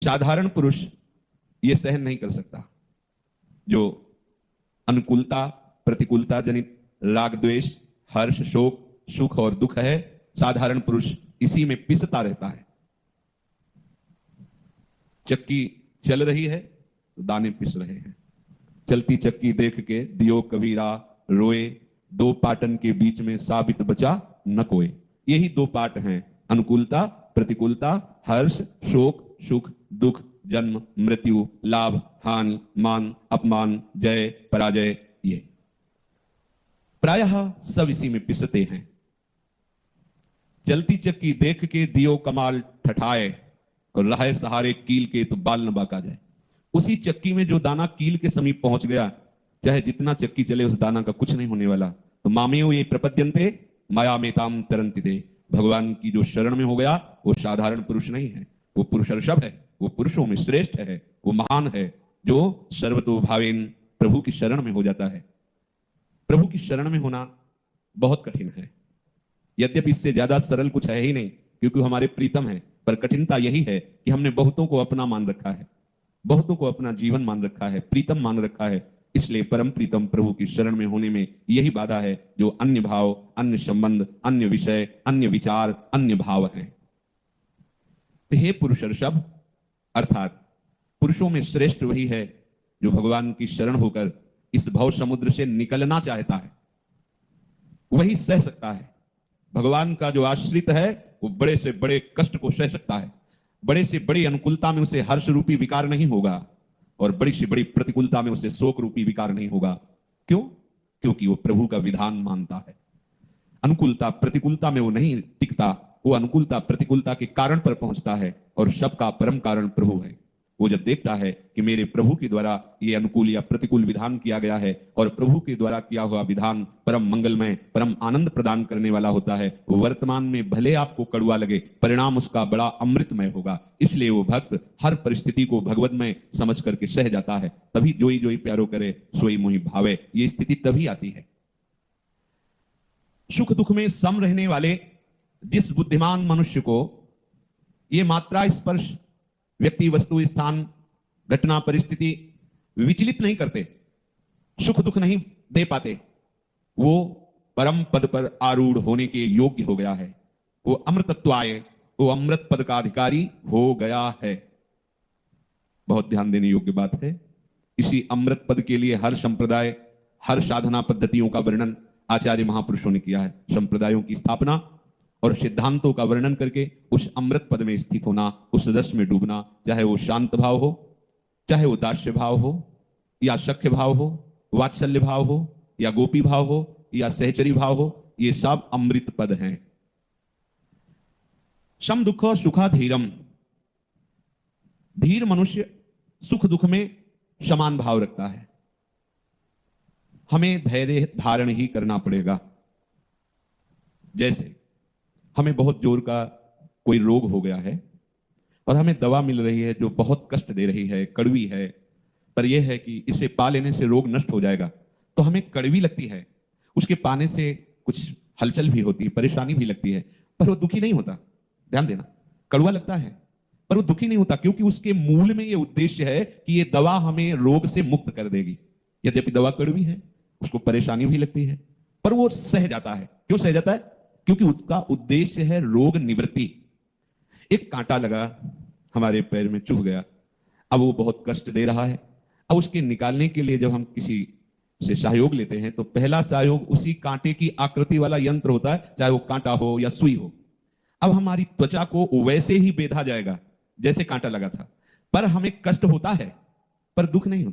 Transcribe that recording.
साधारण पुरुष यह सहन नहीं कर सकता। जो अनुकूलता प्रतिकूलता जनित राग द्वेष हर्ष शोक सुख और दुख है, साधारण पुरुष इसी में पिसता रहता है। चक्की चल रही है तो दाने पिस रहे हैं। चलती चक्की देख के दियो कबीरा रोए, दो पाटन के बीच में साबित बचा न कोई। यही दो पाट हैं, अनुकूलता प्रतिकूलता, हर्ष शोक सुख दुख, जन्म मृत्यु, लाभ हानि, मान अपमान, जय पराजय। ये प्रायः सब इसी में पिसते हैं। चलती चक्की देख के दियो कमाल ठठाए, और रहे सहारे कील के तो बाल न बाका जाए। उसी चक्की में जो दाना कील के समीप पहुंच गया, चाहे जितना चक्की चले उस दाना का कुछ नहीं होने वाला। तो मामेयो ये प्रपद्यन्ते माया मेताम तरन्ति। भगवान की जो शरण में हो गया वो साधारण पुरुष नहीं है, वो पुरुषर्षभ है, वो पुरुषों में श्रेष्ठ है, वो महान है, जो सर्वतो भावेन प्रभु की शरण में हो जाता है। प्रभु की शरण में होना बहुत कठिन है, यद्यपि इससे ज्यादा सरल कुछ है ही नहीं, क्योंकि हमारे प्रीतम है। पर कठिनता यही है कि हमने बहुतों को अपना मान रखा है, बहुतों को अपना जीवन मान रखा है, प्रीतम मान रखा है। इसलिए परम प्रीतम प्रभु की शरण में होने में यही बाधा है, जो अन्य भाव अन्य संबंध अन्य विषय अन्य विचार अन्य भाव हैं। हे पुरुषर्षभ, अर्थात पुरुषों में श्रेष्ठ वही है जो भगवान की शरण होकर इस भव समुद्र से निकलना चाहता है, वही सह सकता है। भगवान का जो आश्रित है वो बड़े से बड़े कष्ट को सह सकता है, बड़े से बड़ी अनुकूलता में उसे हर्ष रूपी विकार नहीं होगा, और बड़ी से बड़ी प्रतिकूलता में उसे शोक रूपी विकार नहीं होगा। क्यों? क्योंकि वो प्रभु का विधान मानता है। अनुकूलता प्रतिकूलता में वो नहीं टिकता, वो अनुकूलता प्रतिकूलता के कारण पर पहुंचता है, और सबका परम कारण प्रभु है। वो जब देखता है कि मेरे प्रभु के द्वारा ये अनुकूल या प्रतिकूल विधान किया गया है, और प्रभु के द्वारा किया हुआ विधान परम मंगलमय परम आनंद प्रदान करने वाला होता है, वो वर्तमान में भले आपको कड़वा लगे, परिणाम उसका बड़ा अमृतमय होगा। इसलिए वो भक्त हर परिस्थिति को भगवतमय समझ करके सह जाता है। तभी जोई जोई प्यारो करे सोई मोहि भावे, ये स्थिति तभी आती है। सुख दुख में सम रहने वाले जिस बुद्धिमान मनुष्य को ये मात्रा स्पर्श व्यक्ति वस्तु स्थान घटना परिस्थिति विचलित नहीं करते, सुख दुख नहीं दे पाते, वो परम पद पर आरूढ़ होने के योग्य हो गया है। वो अमृतत्वाय, वो अमृत पद का अधिकारी हो गया है। बहुत ध्यान देने योग्य बात है। इसी अमृत पद के लिए हर संप्रदाय हर साधना पद्धतियों का वर्णन आचार्य महापुरुषों ने किया है। संप्रदायों की स्थापना और सिद्धांतों का वर्णन करके उस अमृत पद में स्थित होना, उस रस में डूबना, चाहे वो शांत भाव हो, चाहे वो दास्य भाव हो, या सख्य भाव हो, वात्सल्य भाव हो, या गोपी भाव हो, या सहचरी भाव हो, ये सब अमृत पद हैं। सम दुख सुखा धीरम, धीर मनुष्य सुख दुख में समान भाव रखता है। हमें धैर्य धारण ही करना पड़ेगा। जैसे हमें बहुत जोर का कोई रोग हो गया है और हमें दवा मिल रही है जो बहुत कष्ट दे रही है, कड़वी है, पर यह है कि इसे पा लेने से रोग नष्ट हो जाएगा, तो हमें कड़वी लगती है। उसके पाने से कुछ हलचल भी होती है, परेशानी भी लगती है, पर वो दुखी नहीं होता। ध्यान देना, कड़वा लगता है पर वो दुखी नहीं होता, क्योंकि उसके मूल में ये उद्देश्य है कि ये दवा हमें रोग से मुक्त कर देगी। यद्यपि दवा कड़वी है, उसको परेशानी भी लगती है, पर वो सह जाता है। क्यों सह जाता है? क्योंकि उसका उद्देश्य है रोग निवृत्ति। एक कांटा लगा हमारे पैर में, चुभ गया, अब वो बहुत कष्ट दे रहा है। अब उसके निकालने के लिए जब हम किसी से सहयोग लेते हैं तो पहला सहयोग उसी कांटे की आकृति वाला यंत्र होता है, चाहे वो कांटा हो या सुई हो। अब हमारी त्वचा को वैसे ही बेधा जाएगा जैसे कांटा लगा था, पर हमें कष्ट होता है पर दुख नहीं होता।